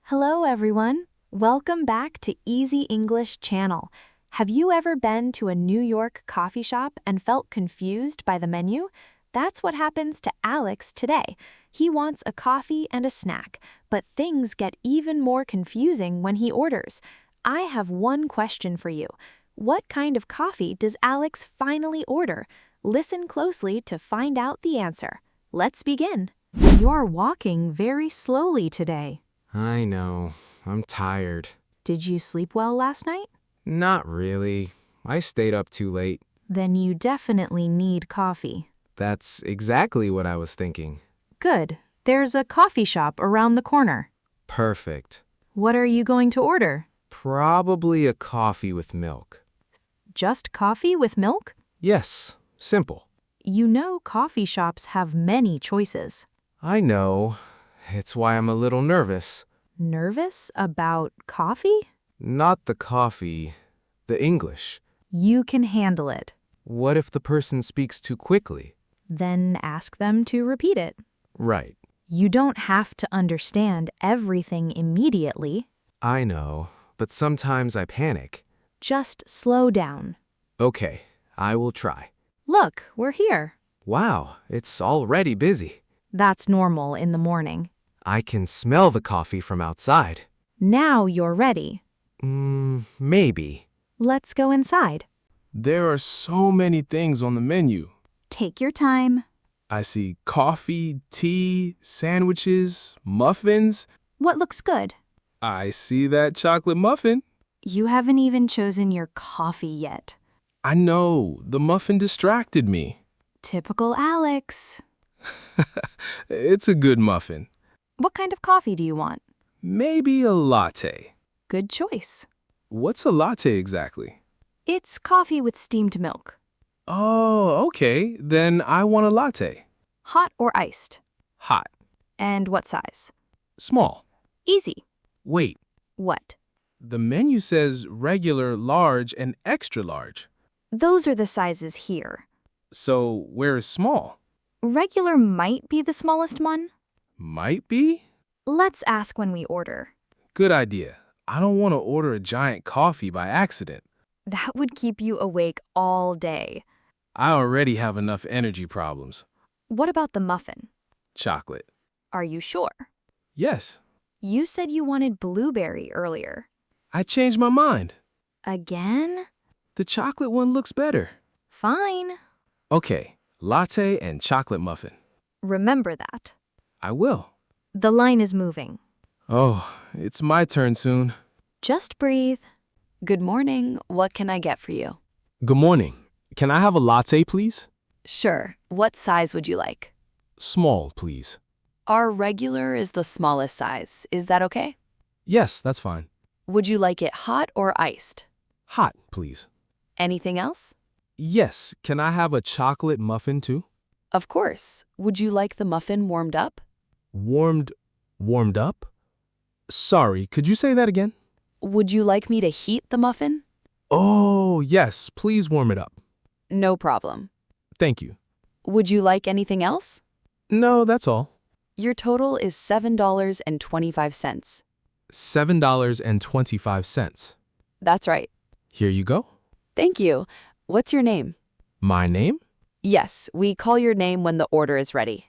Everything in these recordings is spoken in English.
Hello, everyone. Welcome back to Easy English Channel. Have you ever been to a New York coffee shop and felt confused by the menu? That's what happens to Alex today. He wants a coffee and a snack, but things get even more confusing when he orders. I have one question for you. What kind of coffee does Alex finally order? Listen closely to find out the answer. Let's begin. You're walking very slowly today. I know. I'm tired. Did you sleep well last night? Not really. I stayed up too late. Then you definitely need coffee. That's exactly what I was thinking. Good. There's a coffee shop around the corner. Perfect. What are you going to order? Probably a coffee with milk. Just coffee with milk? Yes, simple. You know coffee shops have many choices. I know. It's why I'm a little nervous. Nervous about coffee? Not the coffee, the English. You can handle it. What if the person speaks too quickly? Then ask them to repeat it. Right. You don't have to understand everything immediately. I know, but sometimes I panic. Just slow down. Okay, I will try. Look, we're here. Wow, it's already busy. That's normal in the morning. I can smell the coffee from outside. Now you're ready. Maybe. Let's go inside. There are so many things on the menu. Take your time. I see coffee, tea, sandwiches, muffins. What looks good? I see that chocolate muffin. You haven't even chosen your coffee yet. I know, the muffin distracted me. Typical Alex. It's a good muffin. What kind of coffee do you want? Maybe a latte. Good choice. What's a latte exactly? It's coffee with steamed milk. Oh, okay. Then I want a latte. Hot or iced? Hot. And what size? Small. Easy. Wait, What? the menu says regular, large, and extra large. Those are the sizes here. So where is small? Regular might be the smallest one. Might be? Let's ask when we order. Good idea. I don't want to order a giant coffee by accident. That would keep you awake all day. I already have enough energy problems. What about the muffin? Chocolate. Are you sure? Yes, You said you wanted blueberry earlier. I changed my mind. Again? The chocolate one looks better. Fine. Okay, latte and chocolate muffin. Remember that. I will. The line is moving. Oh, it's my turn soon. Just breathe. Good morning. What can I get for you? Good morning. Can I have a latte, please? Sure. What size would you like? Small, please. Our regular is the smallest size. Is that okay? Yes, that's fine. Would you like it hot or iced? Hot, please. Anything else? Yes, can I have a chocolate muffin too? Of course. Would you like the muffin warmed up? Warmed up? Sorry, could you say that again? Would you like me to heat the muffin? Oh, yes, please warm it up. No problem. Thank you. Would you like anything else? No, that's all. Your total is $7.25. $7.25. That's right. Here you go. Thank you. What's your name? My name? Yes, we call your name when the order is ready.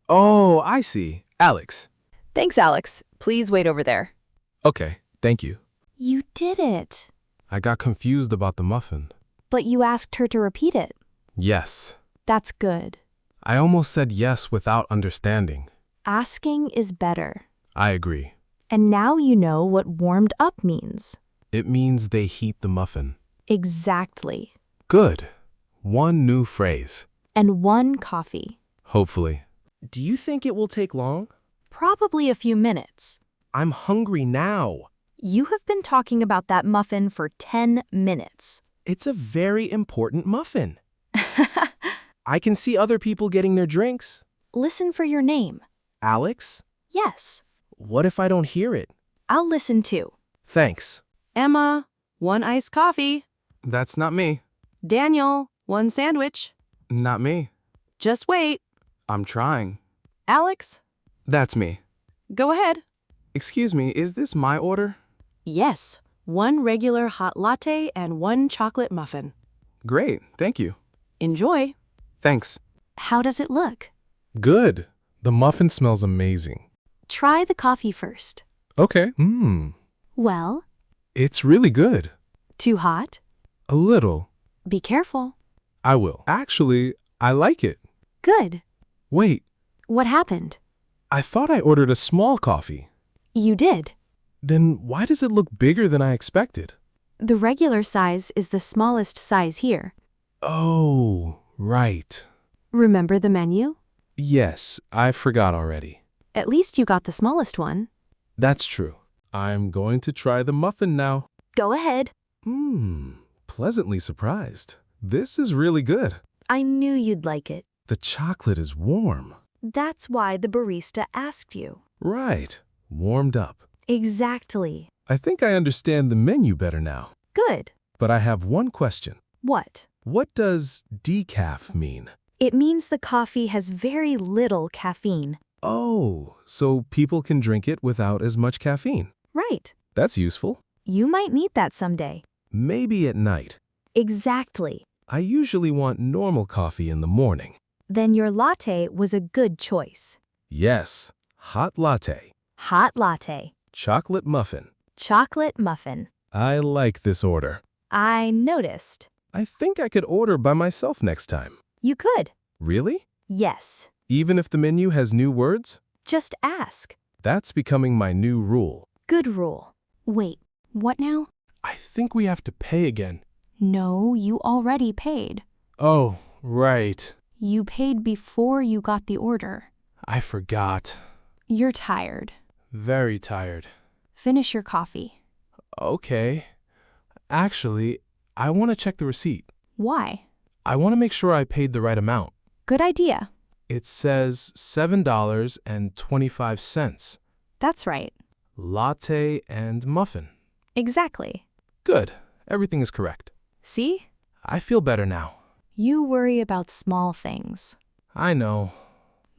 Oh, I see. Alex. Thanks, Alex. Please wait over there. Okay, thank you. You did it. I got confused about the muffin. But you asked her to repeat it. Yes. That's good. I almost said yes without understanding. Asking is better. I agree. And now you know what warmed up means. It means they heat the muffin. Exactly. Good. One new phrase. And one coffee. Hopefully. Do you think it will take long? Probably a few minutes. I'm hungry now. You have been talking about that muffin for 10 minutes. It's a very important muffin. I can see other people getting their drinks. Listen for your name. Alex? Yes. What if I don't hear it? I'll listen too. Thanks. Emma, 1 iced coffee. That's not me. Daniel, 1 sandwich. Not me. Just wait. I'm trying. Alex, That's me. go ahead. Excuse me, is this my order? Yes, 1 regular hot latte and 1 chocolate muffin. Great, thank you. Enjoy. Thanks. How does it look? Good. The muffin smells amazing. Try the coffee first. Okay. Well, It's really good. too hot? A little. Be careful. I will. Actually, I like it. Good. Wait, What happened? I thought I ordered a small coffee. You did. Then why does it look bigger than I expected? The regular size is the smallest size here. Oh, right. Remember the menu? Yes, I forgot already. At least you got the smallest one. That's true. I'm going to try the muffin now. Go ahead. Pleasantly surprised. This is really good. I knew you'd like it. The chocolate is warm. That's why the barista asked you. Right. Warmed up. Exactly. I think I understand the menu better now. Good. But I have one question. What? What does decaf mean? It means the coffee has very little caffeine. Oh, so people can drink it without as much caffeine. Right. That's useful. You might need that someday. Maybe at night. Exactly. I usually want normal coffee in the morning. Then your latte was a good choice. Yes, hot latte, Hot latte. chocolate muffin. Chocolate muffin. I like this order. I noticed. I think I could order by myself next time. You could. Really? Yes. Even if the menu has new words? Just ask. That's becoming my new rule. Good rule. Wait, what now? I think we have to pay again. No, you already paid. Oh, right. You paid before you got the order. I forgot. You're tired. Very tired. Finish your coffee. Okay. Actually, I want to check the receipt. Why? I want to make sure I paid the right amount. Good idea. It says $7.25. That's right. Latte and muffin. Exactly. Good. Everything is correct. See? I feel better now. You worry about small things. I know.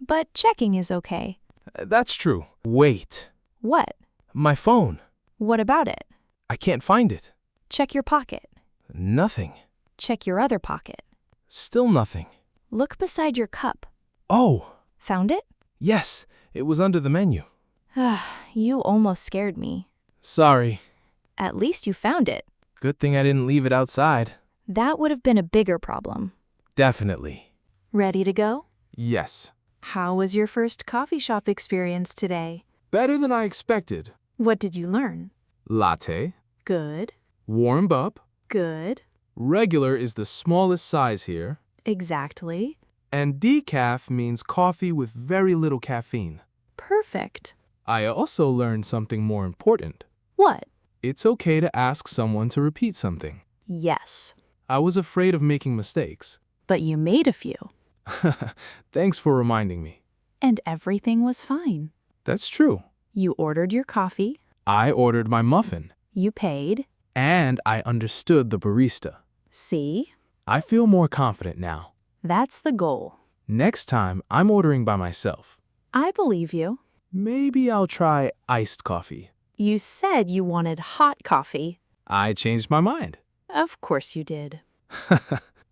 But checking is okay. That's true. Wait. What? My phone. What about it? I can't find it. Check your pocket. Nothing. Check your other pocket. Still nothing. Look beside your cup. Oh, Found it? yes. It was under the menu. You almost scared me. Sorry. At least you found it. Good thing I didn't leave it outside. That would have been a bigger problem. Definitely. Ready to go? Yes. How was your first coffee shop experience today? Better than I expected. What did you learn? Latte. Good. Warmed up. Good. Regular is the smallest size here. Exactly. And decaf means coffee with very little caffeine. Perfect. I also learned something more important. What? It's okay to ask someone to repeat something. Yes. I was afraid of making mistakes. But you made a few. Thanks for reminding me. And everything was fine. That's true. You ordered your coffee. I ordered my muffin. You paid. And I understood the barista. See? I feel more confident now. That's the goal. Next time, I'm ordering by myself. I believe you. Maybe I'll try iced coffee. You said you wanted hot coffee. I changed my mind. Of course you did.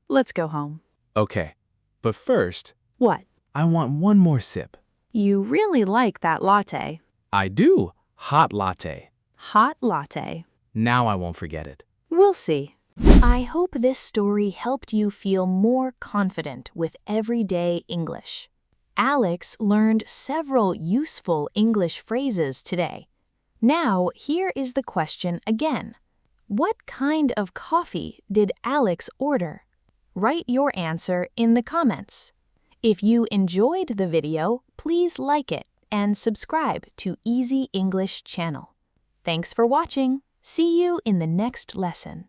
Let's go home. Okay, but first, What? I want one more sip. You really like that latte. I do. Hot latte. Hot latte. Now I won't forget it. We'll see. I hope this story helped you feel more confident with everyday English. Alex learned several useful English phrases today. Now, here is the question again. What kind of coffee did Alex order? Write your answer in the comments. If you enjoyed the video, please like it and subscribe to Easy English channel. Thanks for watching. See you in the next lesson.